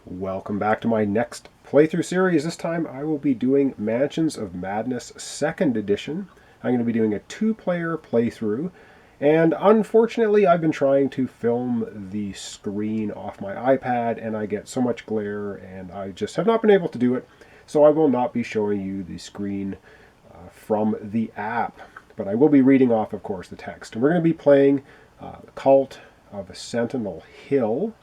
Welcome back to my next playthrough series. This time I will be doing Mansions of Madness 2nd Edition. I'm going to be doing a 2-player playthrough, and unfortunately I've been trying to film the screen off my iPad and I get so much glare and I just have not been able to do it, so I will not be showing you the screen from the app. But I will be reading off, of course, the text. And we're going to be playing Cult of Sentinel Hill.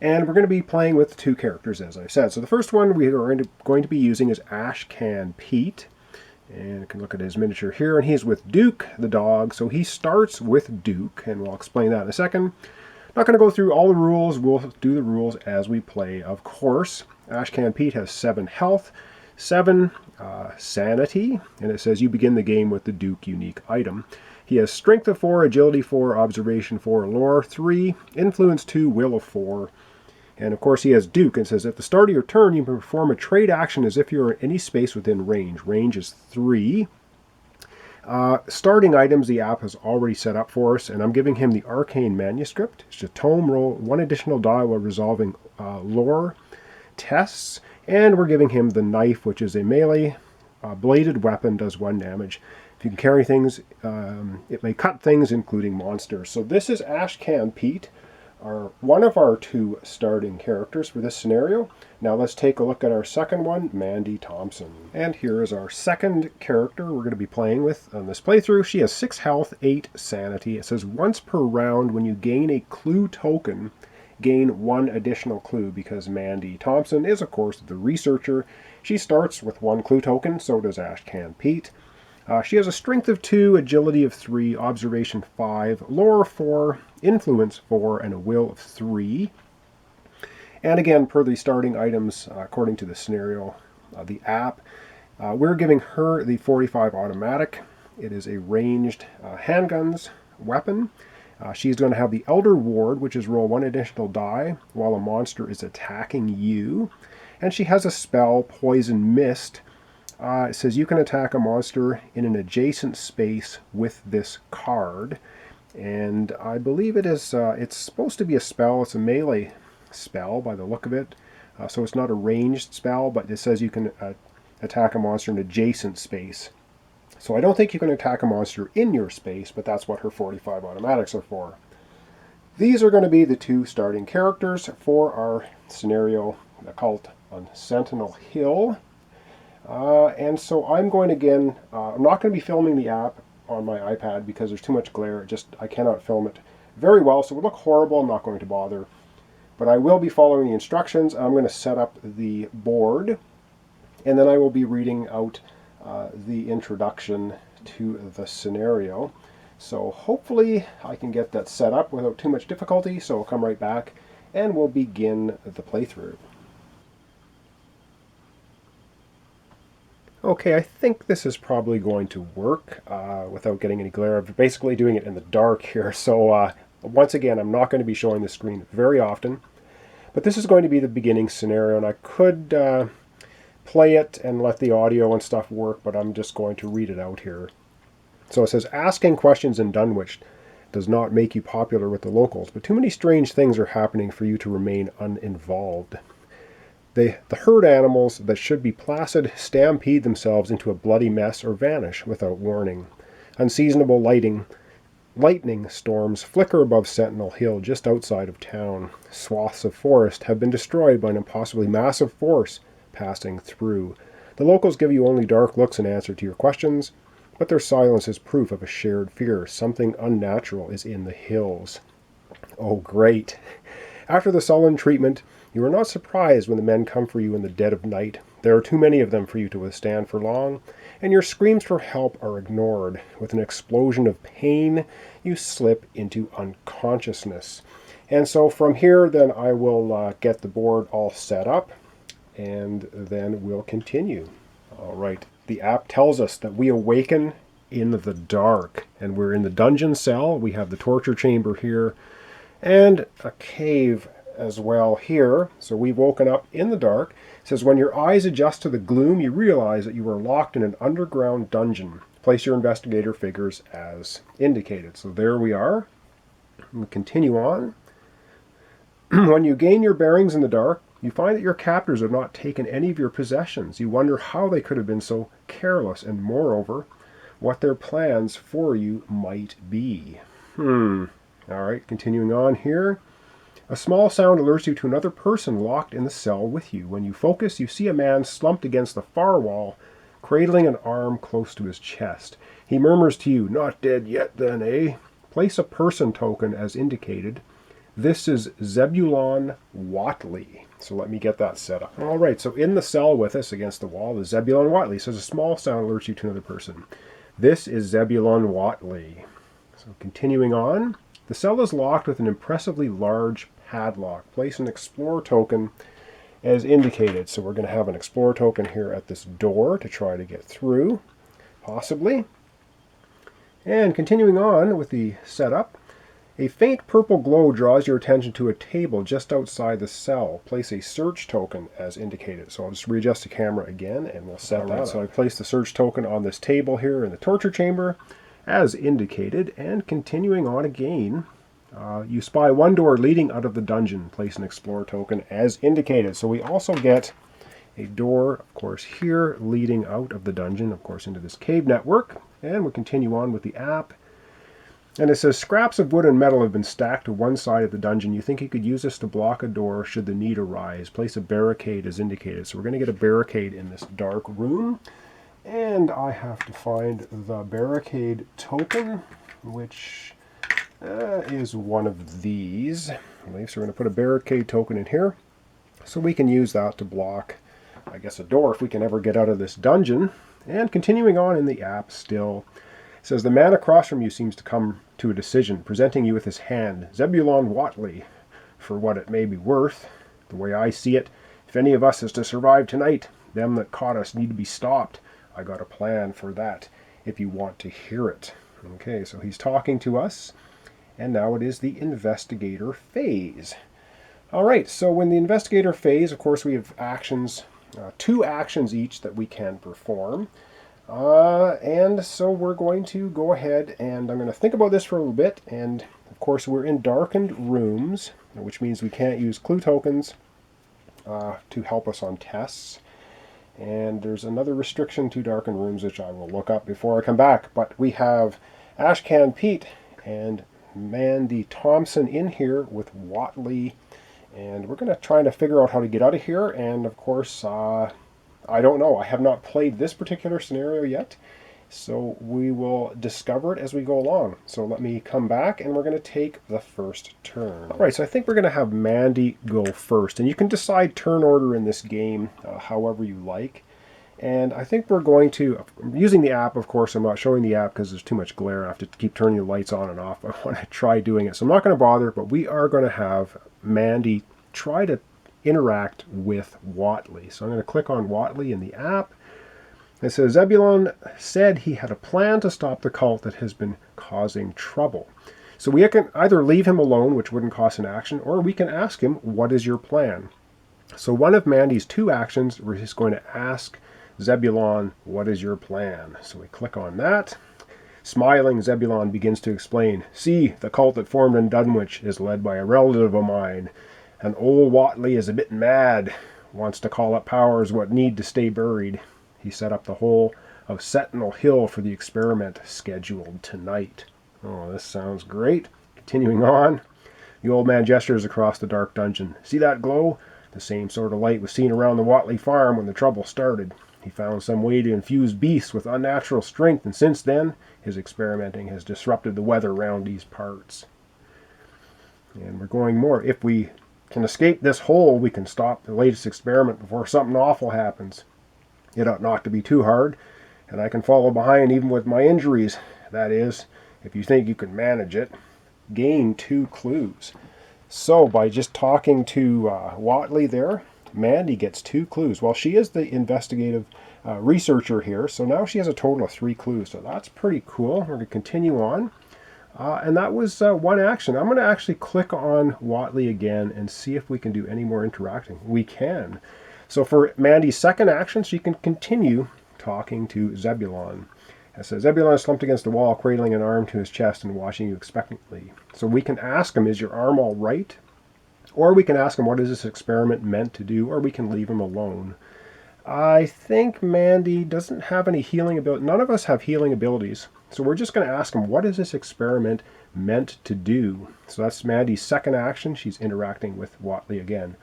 And we're going to be playing with 2 characters, as I said. So the first one we are going to be using is Ashcan Pete. And you can look at his miniature here. And he's with Duke, the dog. So he starts with Duke, and we'll explain that in a second. Not going to go through all the rules. We'll do the rules as we play, of course. Ashcan Pete has 7 health, 7 sanity, and it says you begin the game with the Duke unique item. He has strength of 4, agility 4, observation 4, lore 3, influence 2, will of 4. And of course he has Duke, and says at the start of your turn you can perform a trade action as if you're in any space within range. Range is 3. Starting items the app has already set up for us, and I'm giving him the Arcane Manuscript. It's a tome, roll 1 additional die while resolving lore tests, and we're giving him the Knife, which is a melee bladed weapon, does 1 damage. If you can carry things, it may cut things, including monsters. So this is Ashcan Pete, one of our 2 starting characters for this scenario. Now let's take a look at our second one, Mandy Thompson. And here is our second character we're going to be playing with on this playthrough. She has 6 health, 8 sanity. It says once per round when you gain a clue token, gain 1 additional clue, because Mandy Thompson is, of course, the researcher. She starts with 1 clue token, so does Ashcan Pete. She has a strength of 2, agility of 3, observation 5, lore 4, influence 4, and a will of 3. And again, per the starting items, according to the scenario, the app, we're giving her the 45 automatic. It is a ranged handguns weapon. She's going to have the Elder Ward, which is roll 1 additional die while a monster is attacking you. And she has a spell, Poison Mist. It says you can attack a monster in an adjacent space with this card. And I believe it is, it's supposed to be a spell. It's a melee spell by the look of it. So it's not a ranged spell, but it says you can attack a monster in an adjacent space. So I don't think you can attack a monster in your space, but that's what her 45 automatics are for. These are going to be the 2 starting characters for our scenario, the Cult on Sentinel Hill. And so I'm going again, I'm not going to be filming the app on my iPad because there's too much glare. I cannot film it very well, so it would look horrible. I'm not going to bother. But I will be following the instructions. I'm going to set up the board, and then I will be reading out the introduction to the scenario. So hopefully I can get that set up without too much difficulty. So I'll come right back and we'll begin the playthrough. Okay, I think this is probably going to work without getting any glare. I'm basically doing it in the dark here, so once again, I'm not going to be showing the screen very often. But this is going to be the beginning scenario, and I could play it and let the audio and stuff work, but I'm just going to read it out here. So it says, asking questions in Dunwich does not make you popular with the locals, but too many strange things are happening for you to remain uninvolved. The herd animals that should be placid stampede themselves into a bloody mess or vanish without warning. Unseasonable lightning storms flicker above Sentinel Hill just outside of town. Swaths of forest have been destroyed by an impossibly massive force passing through. The locals give you only dark looks in answer to your questions, but their silence is proof of a shared fear. Something unnatural is in the hills. Oh, great. After the sullen treatment, you are not surprised when the men come for you in the dead of night. There are too many of them for you to withstand for long, and your screams for help are ignored. With an explosion of pain, you slip into unconsciousness. And so from here, then I will get the board all set up, and then we'll continue. All right. The app tells us that we awaken in the dark, and we're in the dungeon cell. We have the torture chamber here, and a cave as well here. So we've woken up in the dark. It says when your eyes adjust to the gloom, you realize that you are locked in an underground dungeon. Place your investigator figures as indicated. So there we are. We continue on. When you gain your bearings in the dark, you find that your captors have not taken any of your possessions. You wonder how they could have been so careless, and moreover, what their plans for you might be. Alright, continuing on here. A small sound alerts you to another person locked in the cell with you. When you focus, you see a man slumped against the far wall, cradling an arm close to his chest. He murmurs to you, "Not dead yet then, eh?" Place a person token as indicated. This is Zebulon Watley. So let me get that set up. Alright, so in the cell with us against the wall is Zebulon Watley. So a small sound alerts you to another person. This is Zebulon Watley. So continuing on, the cell is locked with an impressively large padlock. Place an explorer token as indicated. So we're going to have an explorer token here at this door to try to get through, possibly. And continuing on with the setup, a faint purple glow draws your attention to a table just outside the cell. Place a search token as indicated. So I'll just readjust the camera again and we'll set that up. So I placed the search token on this table here in the torture chamber as indicated. And continuing on again, you spy one door leading out of the dungeon. Place an explorer token as indicated. So we also get a door, of course, here leading out of the dungeon, of course, into this cave network. And we'll continue on with the app. And it says, scraps of wood and metal have been stacked to one side of the dungeon. You think you could use this to block a door should the need arise. Place a barricade as indicated. So we're going to get a barricade in this dark room. And I have to find the barricade token, which is one of these. So we're going to put a barricade token in here. So we can use that to block, I guess, a door if we can ever get out of this dungeon. And continuing on in the app still, it says, the man across from you seems to come to a decision, presenting you with his hand. Zebulon Watley, for what it may be worth. The way I see it, if any of us is to survive tonight, them that caught us need to be stopped. I got a plan for that, if you want to hear it. Okay, so he's talking to us, and now it is the Investigator Phase. Alright, so when the Investigator Phase, of course we have actions, 2 actions each that we can perform. And so we're going to go ahead and I'm going to think about this for a little bit. And of course we're in darkened rooms, which means we can't use clue tokens to help us on tests. And there's another restriction to darkened rooms, which I will look up before I come back. But we have Ashcan Pete and Mandy Thompson in here with Watley. And we're going to try to figure out how to get out of here. And of course, I don't know. I have not played this particular scenario yet, so we will discover it as we go along. So let me come back, and we're going to take the first turn. All right, so I think we're going to have Mandy go first, and you can decide turn order in this game however you like. And I think we're going to, using the app, of course, I'm not showing the app because there's too much glare. I have to keep turning the lights on and off. I want to try doing it, so I'm not going to bother, but we are going to have Mandy try to interact with Watley. So I'm going to click on Watley in the app. It says, Zebulon said he had a plan to stop the cult that has been causing trouble. So we can either leave him alone, which wouldn't cost an action, or we can ask him, what is your plan? So one of Mandy's 2 actions, we're just going to ask Zebulon, what is your plan? So we click on that. Smiling, Zebulon begins to explain, see, the cult that formed in Dunwich is led by a relative of mine. And old Watley is a bit mad, wants to call up powers what need to stay buried. He set up the whole of Sentinel Hill for the experiment scheduled tonight. Oh, this sounds great. Continuing on, the old man gestures across the dark dungeon. See that glow? The same sort of light was seen around the Watley farm when the trouble started. He found some way to infuse beasts with unnatural strength, and since then, his experimenting has disrupted the weather around these parts. And we're going more. If we can escape this hole, we can stop the latest experiment before something awful happens. It ought not to be too hard, and I can follow behind even with my injuries. That is, if you think you can manage it. Gain 2 clues. So by just talking to Watley there, Mandy gets 2 clues. Well, she is the investigative researcher here, so now she has a total of 3 clues. So that's pretty cool. We're going to continue on. And that was 1 action. I'm going to actually click on Watley again and see if we can do any more interacting. We can. So for Mandy's 2nd action, she can continue talking to Zebulon. It says, Zebulon is slumped against the wall, cradling an arm to his chest and watching you expectantly. So we can ask him, is your arm all right? Or we can ask him, what is this experiment meant to do? Or we can leave him alone. I think Mandy doesn't have any healing ability. None of us have healing abilities. So we're just going to ask him, what is this experiment meant to do? So that's Mandy's second action. She's interacting with Whatley again.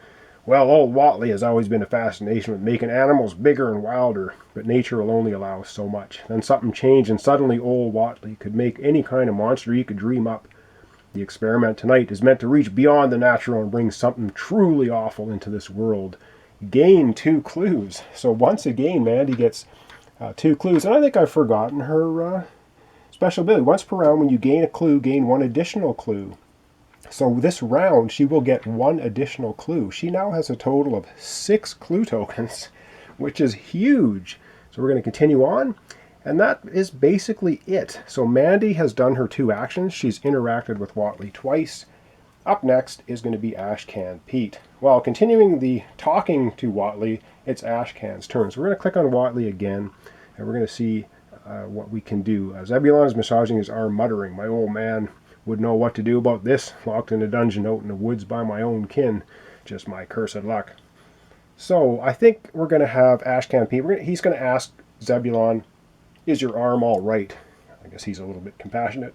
Well, old Whatley has always been a fascination with making animals bigger and wilder, but nature will only allow so much. Then something changed, and suddenly old Whatley could make any kind of monster he could dream up. The experiment tonight is meant to reach beyond the natural and bring something truly awful into this world. Gain 2 clues. So once again, Mandy gets 2 clues. And I think I've forgotten her special ability. Once per round, when you gain a clue, gain 1 additional clue. So this round, she will get 1 additional clue. She now has a total of 6 clue tokens, which is huge. So we're going to continue on. And that is basically it. So Mandy has done her 2 actions. She's interacted with Whatley twice. Up next is going to be Ashcan Pete. Well, continuing the talking to Whatley, it's Ashcan's turn. So we're going to click on Whatley again, and we're going to see what we can do. Zebulon is massaging his arm, muttering, "My old man would know what to do about this, locked in a dungeon out in the woods by my own kin. Just my cursed luck." So I think we're going to have Ashcan Pete. He's going to ask Zebulon, "Is your arm all right?" I guess he's a little bit compassionate.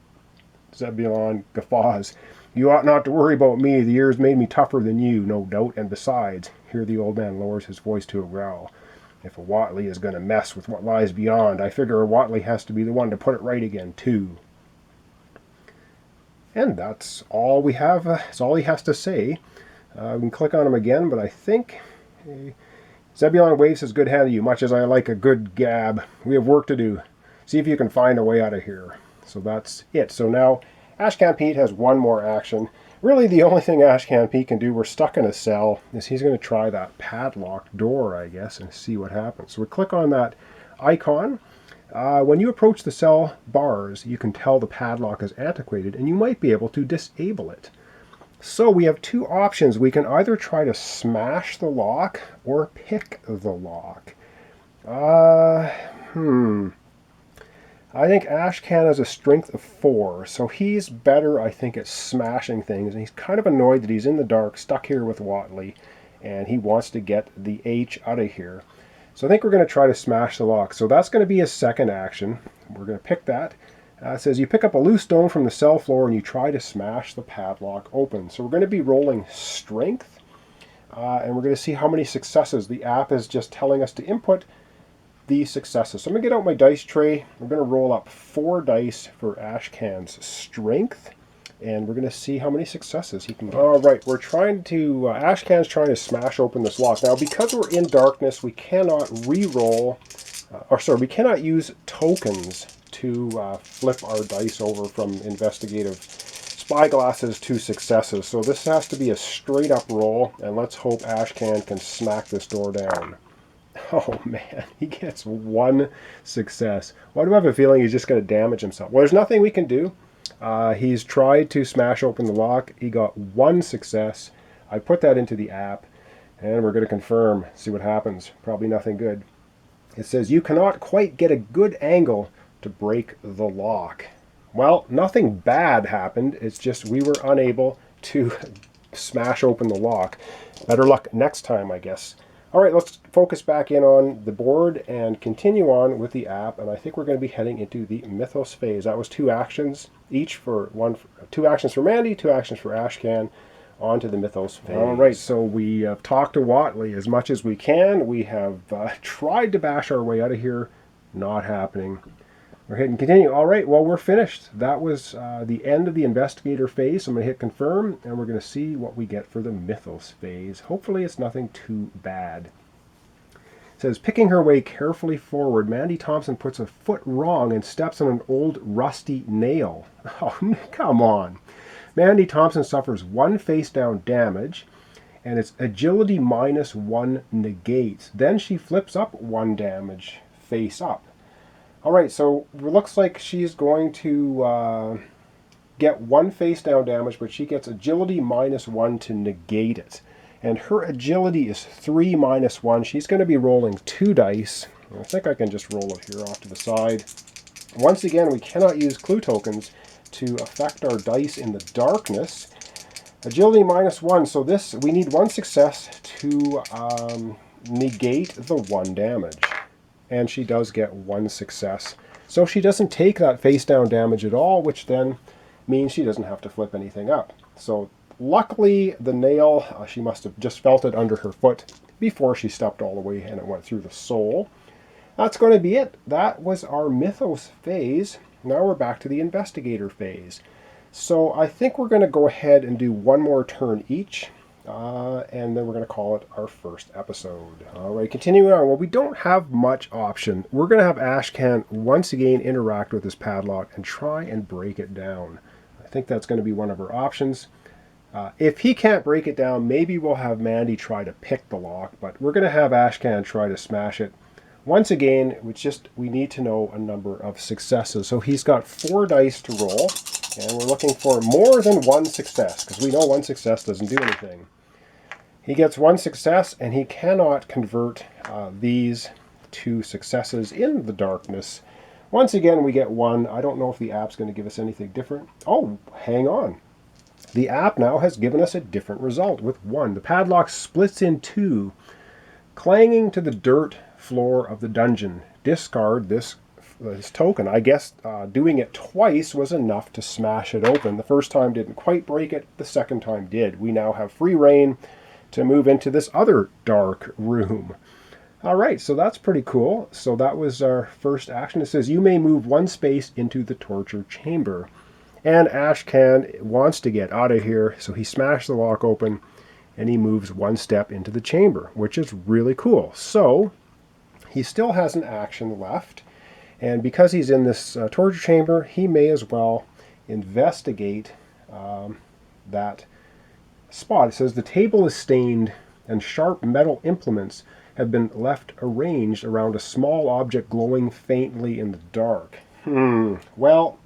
Zebulon guffaws. "You ought not to worry about me. The years made me tougher than you, no doubt. And besides," here the old man lowers his voice to a growl, "if a Whatley is going to mess with what lies beyond, I figure a Whatley has to be the one to put it right again, too." And that's all we have. That's all he has to say. We can click on him again, but I think Zebulon waves his good hand at you. "Much as I like a good gab, we have work to do. See if you can find a way out of here." So that's it. So now Ashcan Pete has 1 more action. Really, the only thing Ashcan Pete can do, we're stuck in a cell, is he's going to try that padlocked door, I guess, and see what happens. So we click on that icon. When you approach the cell bars, you can tell the padlock is antiquated, and you might be able to disable it. So we have 2 options. We can either try to smash the lock or pick the lock. I think Ashcan has a strength of 4, so he's better, I think, at smashing things. And he's kind of annoyed that he's in the dark, stuck here with Whatley, and he wants to get the H out of here. So I think we're going to try to smash the lock. So that's going to be his second action. We're going to pick that. It says you pick up a loose stone from the cell floor and you try to smash the padlock open. So we're going to be rolling strength, and we're going to see how many successes. The app is just telling us to input the successes. So I'm going to get out my dice tray. We're going to roll up 4 dice for Ashcan's strength, and we're going to see how many successes he can get. All right, we're trying to, Ashcan's trying to smash open this lock. Now, because we're in darkness, we cannot re-roll, we cannot use tokens to flip our dice over from investigative spyglasses to successes. So this has to be a straight up roll, and let's hope Ashcan can smack this door down. Oh man, he gets 1 success. Why do I have a feeling he's just going to damage himself? Well, there's nothing we can do. He's tried to smash open the lock. He got 1 success. I put that into the app, and we're going to confirm, see what happens. Probably nothing good. It says you cannot quite get a good angle to break the lock. Well, nothing bad happened. It's just we were unable to smash open the lock. Better luck next time, I guess. All right, let's focus back in on the board and continue on with the app. And I think we're going to be heading into the Mythos Phase. That was 2 actions, each for 2 actions for Mandy, 2 actions for Ashcan. On to the Mythos Phase. All right, so we have talked to Whatley as much as we can. We have tried to bash our way out of here. Not happening. We're hitting continue. All right, well, we're finished. That was the end of the Investigator Phase. So I'm going to hit confirm, and we're going to see what we get for the Mythos Phase. Hopefully it's nothing too bad. It says, picking her way carefully forward, Mandy Thompson puts a foot wrong and steps on an old rusty nail. Oh, come on. Mandy Thompson suffers 1 face-down damage, and its agility -1 negates. Then she flips up 1 damage face up. All right, so it looks like she's going to get 1 face-down damage, but she gets agility -1 to negate it. And her agility is 3 -1. She's going to be rolling 2 dice. I think I can just roll it here off to the side. Once again, we cannot use clue tokens to affect our dice in the darkness. Agility -1, so this, we need one success to negate the 1 damage. And she does get 1 success. So she doesn't take that face down damage at all, which then means she doesn't have to flip anything up. So luckily the nail, she must have just felt it under her foot before she stepped all the way and it went through the sole. That's going to be it. That was our Mythos phase. Now we're back to the Investigator phase. So I think we're going to go ahead and do one more turn each, and then we're going to call it our first episode. All right, continuing on. Well, we don't have much option. We're going to have Ashcan once again interact with this padlock and try and break it down. I think that's going to be one of our options. If he can't break it down, maybe we'll have Mandy try to pick the lock, but we're going to have Ashcan try to smash it. Once again, we need to know a number of successes. So he's got 4 dice to roll. And we're looking for more than 1 success, because we know 1 success doesn't do anything. He gets 1 success, and he cannot convert these 2 successes in the darkness. Once again, we get 1. I don't know if the app's going to give us anything different. Oh, hang on. The app now has given us a different result with 1. The padlock splits in 2, clanging to the dirt floor of the dungeon. Discard this token. I guess doing it twice was enough to smash it open. The first time didn't quite break it, the second time did. We now have free reign to move into this other dark room. Alright, so that's pretty cool. So that was our first action. It says you may move 1 space into the torture chamber. And Ashcan wants to get out of here, so he smashed the lock open and he moves 1 step into the chamber, which is really cool. So he still has an action left. And because he's in this torture chamber, he may as well investigate that spot. It says the table is stained and sharp metal implements have been left arranged around a small object glowing faintly in the dark. Well,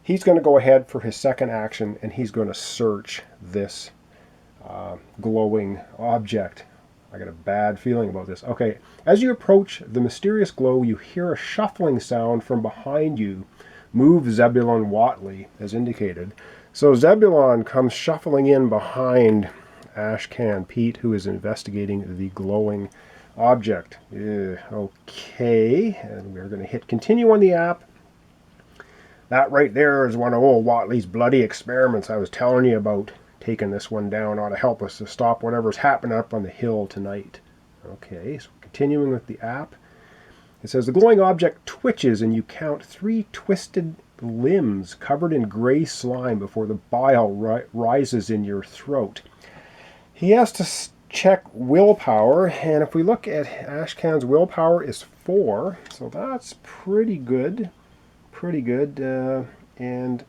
he's going to go ahead for his second action and he's going to search this glowing object. I got a bad feeling about this. Okay, as you approach the mysterious glow, you hear a shuffling sound from behind you. Move Zebulon Watley, as indicated. So Zebulon comes shuffling in behind Ashcan Pete, who is investigating the glowing object. Okay, and we're going to hit continue on the app. That right there is one of old Watley's bloody experiments I was telling you about. Taking this one down ought to help us to stop whatever's happening up on the hill tonight. Okay, so continuing with the app. It says the glowing object twitches and you count 3 twisted limbs covered in gray slime before the bile rises in your throat. He has to check willpower, and if we look at Ashcan's willpower is 4, so that's pretty good. Pretty good, and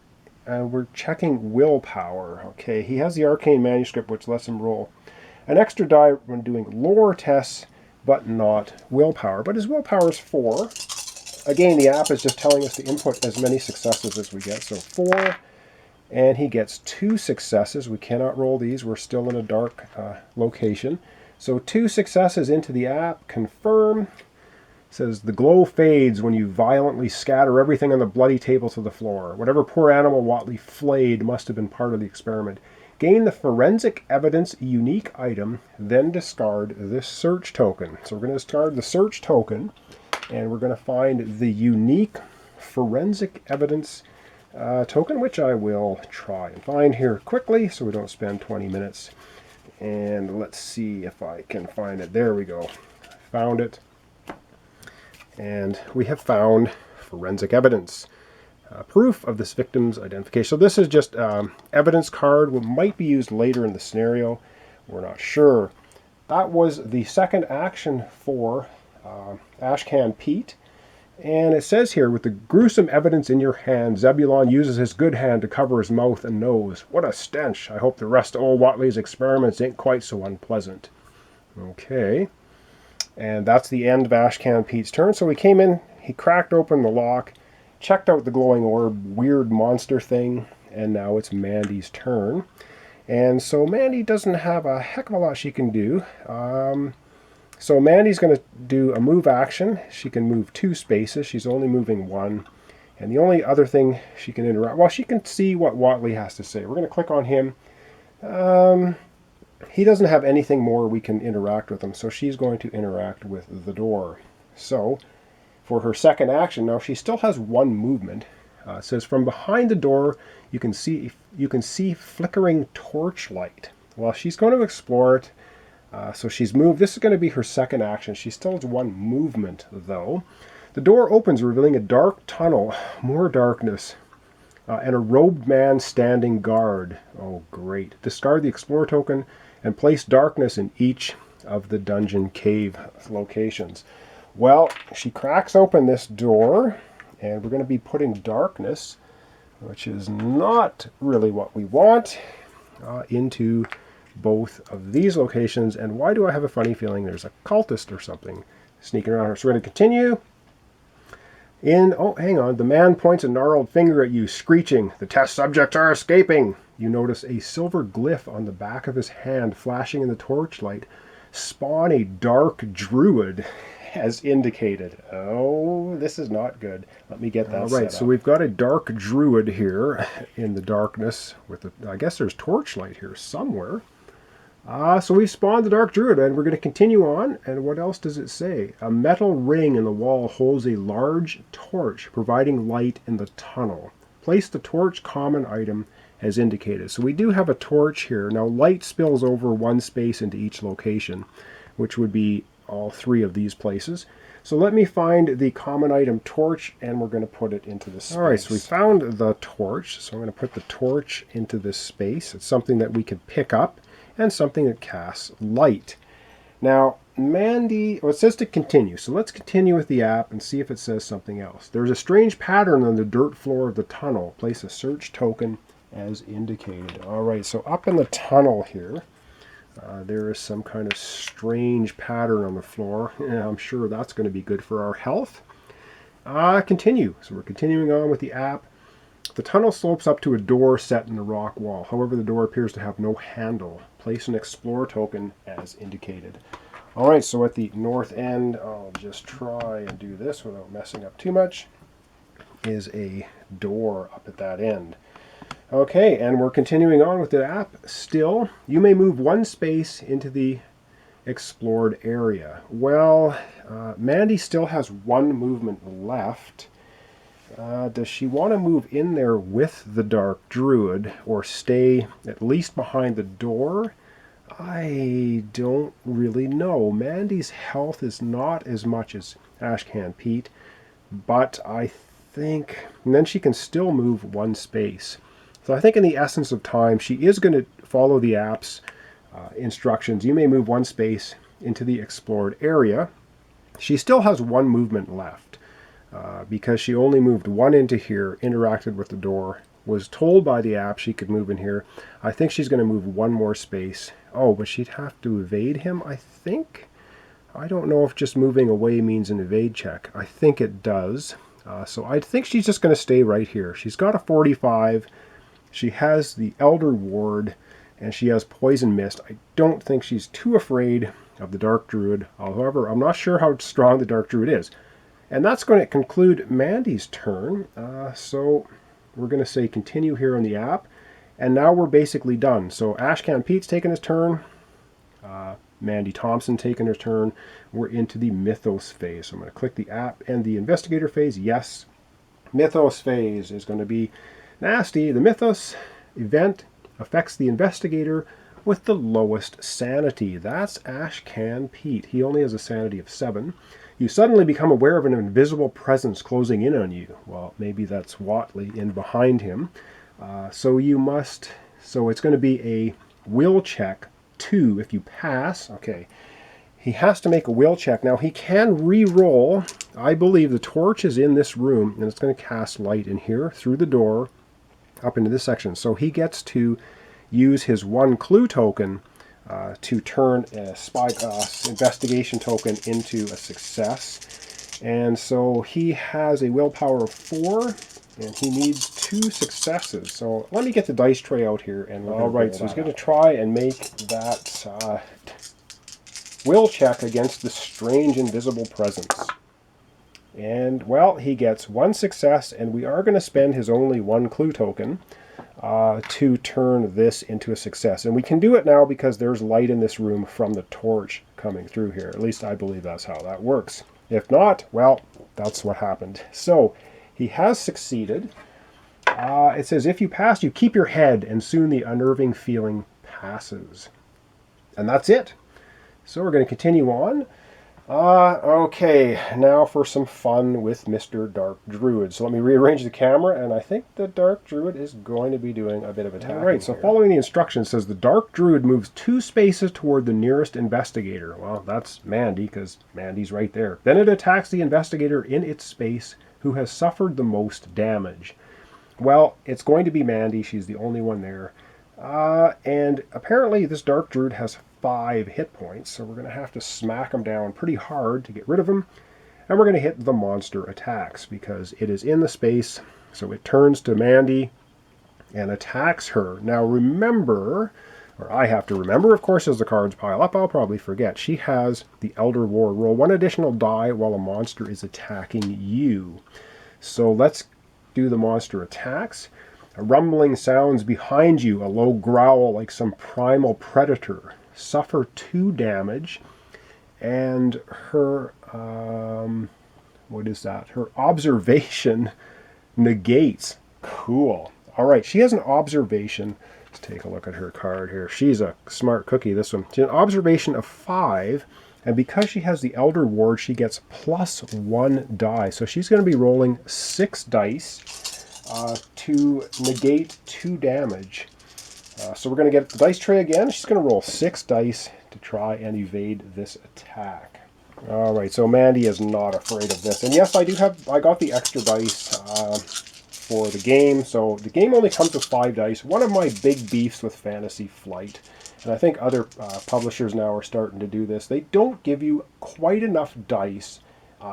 we're checking willpower. Okay, he has the arcane manuscript, which lets him roll an extra die when doing lore tests, but not willpower. But his willpower is 4. Again, the app is just telling us to input as many successes as we get. So 4, and he gets 2 successes. We cannot roll these. We're still in a dark location. So 2 successes into the app. Confirm. It says the glow fades when you violently scatter everything on the bloody table to the floor. Whatever poor animal Watley flayed must have been part of the experiment. Gain the forensic evidence unique item, then discard this search token. So we're going to discard the search token, and we're going to find the unique forensic evidence token, which I will try and find here quickly so we don't spend 20 minutes. And let's see if I can find it. There we go. Found it. And we have found forensic evidence. Proof of this victim's identification. So this is just evidence card. What might be used later in the scenario. We're not sure. That was the second action for Ashcan Pete. And it says here, with the gruesome evidence in your hand, Zebulon uses his good hand to cover his mouth and nose. What a stench. I hope the rest of old Watley's experiments ain't quite so unpleasant. Okay. And that's the end of Ashcan Pete's turn. So he came in, he cracked open the lock, checked out the glowing orb, weird monster thing, and now it's Mandy's turn. And so Mandy doesn't have a heck of a lot she can do. So Mandy's going to do a move action. She can move 2 spaces. She's only moving 1. And the only other thing she can interact, well, she can see what Watley has to say. We're going to click on him. He doesn't have anything more we can interact with him, so she's going to interact with the door. So, for her second action, now she still has one movement. It says from behind the door you can see flickering torchlight. Well, she's going to explore it. So she's moved. This is going to be her second action. She still has one movement, though. The door opens, revealing a dark tunnel, more darkness, and a robed man standing guard. Oh, great. Discard the Explorer token and place darkness in each of the dungeon cave locations. Well, she cracks open this door, and we're going to be putting darkness, which is not really what we want, into both of these locations. And why do I have a funny feeling there's a cultist or something sneaking around here? So we're going to continue. Oh, hang on. The man points a gnarled finger at you, screeching, "The test subjects are escaping!" You notice a silver glyph on the back of his hand flashing in the torchlight. Spawn a dark druid, as indicated. Oh, this is not good. Let me get that set up. So we've got a dark druid here in the darkness. I guess there's torchlight here somewhere. So we've spawned the Dark Druid, and we're going to continue on. And what else does it say? A metal ring in the wall holds a large torch, providing light in the tunnel. Place the torch common item as indicated. So we do have a torch here. Now light spills over one space into each location, which would be all three of these places. So let me find the common item torch, and we're going to put it into the space. All right, so we found the torch. So I'm going to put the torch into this space. It's something that we can pick up, and something that casts light. Now, Mandy, it says to continue, so let's continue with the app and see if it says something else. There's a strange pattern on the dirt floor of the tunnel. Place a search token as indicated. All right, so up in the tunnel here, there is some kind of strange pattern on the floor, and I'm sure that's going to be good for our health. Continue. So we're continuing on with the app. The tunnel slopes up to a door set in the rock wall. However, the door appears to have no handle. Place an Explorer token as indicated. All right, so at the north end, I'll just try and do this without messing up too much, is a door up at that end. Okay, and we're continuing on with the app. Still, you may move one space into the explored area. Well, Mandy still has one movement left. Does she want to move in there with the Dark Druid or stay at least behind the door? I don't really know. Mandy's health is not as much as Ashcan Pete, but I think, and then she can still move one space. So I think in the essence of time, she is going to follow the app's instructions. You may move one space into the explored area. She still has one movement left. Because she only moved one into here, interacted with the door, was told by the app she could move in here. I think she's going to move one more space. Oh, but she'd have to evade him, I think? I don't know if just moving away means an evade check. I think it does. So I think she's just going to stay right here. She's got a 45. She has the Elder Ward, and she has Poison Mist. I don't think she's too afraid of the Dark Druid. However, I'm not sure how strong the Dark Druid is. And that's going to conclude Mandy's turn. So we're going to say continue here on the app. And now we're basically done. So Ashcan Pete's taken his turn. Mandy Thompson taking her turn. We're into the Mythos Phase. So I'm going to click the app and the Investigator Phase. Yes. Mythos Phase is going to be nasty. The Mythos event affects the Investigator with the lowest sanity. That's Ashcan Pete. He only has a sanity of 7. You suddenly become aware of an invisible presence closing in on you. Well, maybe that's Watley in behind him. So it's going to be a will check 2 if you pass. Okay, he has to make a will check. Now he can re-roll. I believe the torch is in this room, and it's going to cast light in here through the door up into this section. So he gets to use his 1 clue token to turn a investigation token into a success. And so he has a willpower of 4, and he needs 2 successes. So let me get the dice tray out here. And all right, so he's going to try and make that will check against the strange invisible presence. And, well, he gets 1 success, and we are going to spend his only 1 clue token. to turn this into a success. And we can do it now because there's light in this room from the torch coming through here. At least I believe that's how that works. If not, well, that's what happened. So he has succeeded. It says, if you pass, you keep your head, and soon the unnerving feeling passes. And that's it. So we're going to continue on. Okay, now for some fun with Mr. Dark Druid. So let me rearrange the camera, and I think the Dark Druid is going to be doing a bit of attacking. All right, so following the instructions says the Dark Druid moves 2 spaces toward the nearest investigator. Well, that's Mandy, because Mandy's right there. Then it attacks the investigator in its space who has suffered the most damage. Well, it's going to be Mandy. She's the only one there. And apparently this Dark Druid has 5 hit points, so we're going to have to smack him down pretty hard to get rid of him. And we're going to hit the monster attacks because it is in the space. So it turns to Mandy and attacks her. Now remember, or I have to remember, of course, as the cards pile up, I'll probably forget. She has the Elder Ward. Roll 1 additional die while a monster is attacking you. So let's do the monster attacks. A rumbling sounds behind you, a low growl like some primal predator. Suffer 2 damage, and her, what is that? Her observation negates. Cool. All right, she has an observation. Let's take a look at her card here. She's a smart cookie, this one. She has an observation of 5, and because she has the Elder Ward, she gets +1 die. So she's going to be rolling 6 dice to negate 2 damage. So we're going to get the dice tray again. She's going to roll 6 dice to try and evade this attack. All right, so Mandy is not afraid of this. And yes, I got the extra dice for the game. So the game only comes with 5 dice. One of my big beefs with Fantasy Flight, and I think other publishers now are starting to do this, they don't give you quite enough dice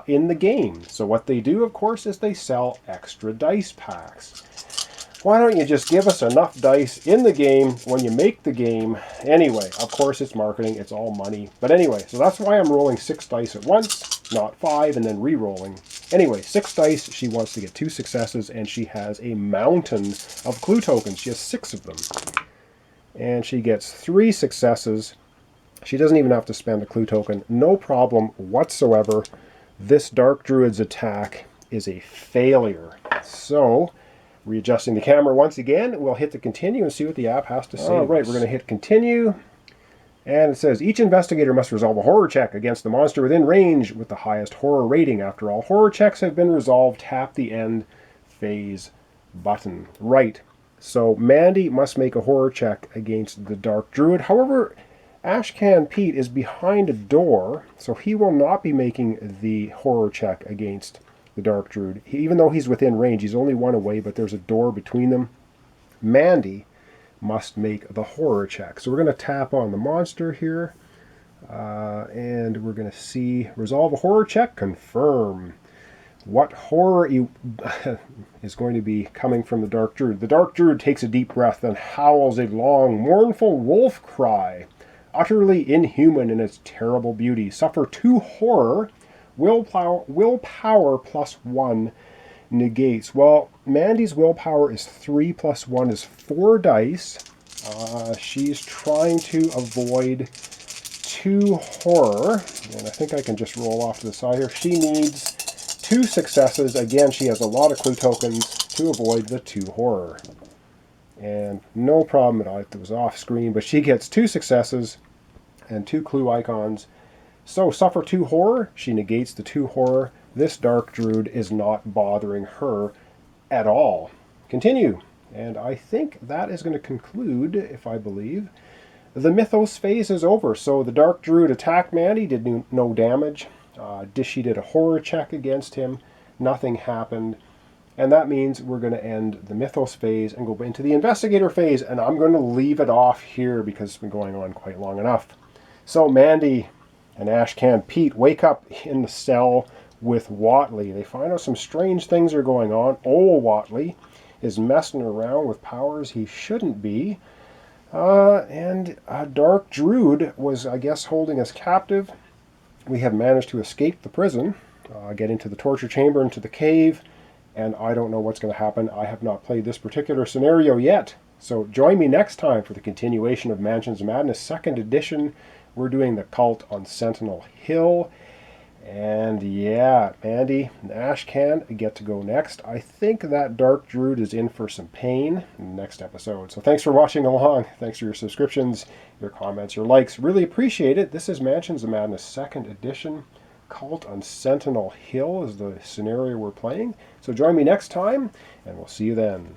in the game. So what they do, of course, is they sell extra dice packs. Why don't you just give us enough dice in the game when you make the game? Anyway, of course it's marketing, it's all money. But anyway, so that's why I'm rolling 6 dice at once, not 5, and then re-rolling. Anyway, 6 dice, she wants to get 2 successes, and she has a mountain of clue tokens. She has 6 of them. And she gets 3 successes. She doesn't even have to spend a clue token. No problem whatsoever. This Dark Druid's attack is a failure. So, readjusting the camera once again, we'll hit the continue and see what the app has to say. All right, we're going to hit continue. And it says, each investigator must resolve a horror check against the monster within range with the highest horror rating. After all horror checks have been resolved, tap the end phase button. Right, so Mandy must make a horror check against the Dark Druid. However, Ashcan Pete is behind a door, so he will not be making the horror check against the Dark Druid. Even though he's within range, he's only 1 away, but there's a door between them. Mandy must make the horror check. So we're going to tap on the monster here, and we're going to see resolve a horror check, confirm. What horror is going to be coming from the Dark Druid? The Dark Druid takes a deep breath and howls a long, mournful wolf cry, utterly inhuman in its terrible beauty. Suffer 2 horror. Willpower +1 negates. Well, Mandy's willpower is 3 + 1 is 4 dice. She's trying to avoid 2 horror. And I think I can just roll off to the side here. She needs 2 successes. Again, she has a lot of clue tokens to avoid the 2 horror. And no problem at all. It was off screen, but she gets 2 successes and 2 clue icons. So, suffer 2 horror. She negates the 2 horror. This Dark Druid is not bothering her at all. Continue. And I think that is going to conclude, if I believe, the Mythos phase is over. So the Dark Druid attacked Mandy, did no damage. She did a horror check against him. Nothing happened. And that means we're going to end the Mythos phase and go into the Investigator phase. And I'm going to leave it off here because it's been going on quite long enough. So Mandy and Ashcan Pete wake up in the cell with Watley. They find out some strange things are going on. Old Watley is messing around with powers he shouldn't be. And a Dark Druid was, I guess, holding us captive. We have managed to escape the prison, get into the torture chamber, into the cave, and I don't know what's going to happen. I have not played this particular scenario yet. So join me next time for the continuation of Mansions of Madness 2nd edition. We're doing the Cult on Sentinel Hill. And yeah, Mandy and Ash can get to go next. I think that Dark Druid is in for some pain in the next episode. So thanks for watching along. Thanks for your subscriptions, your comments, your likes. Really appreciate it. This is Mansions of Madness 2nd edition. Cult on Sentinel Hill is the scenario we're playing. So join me next time, and we'll see you then.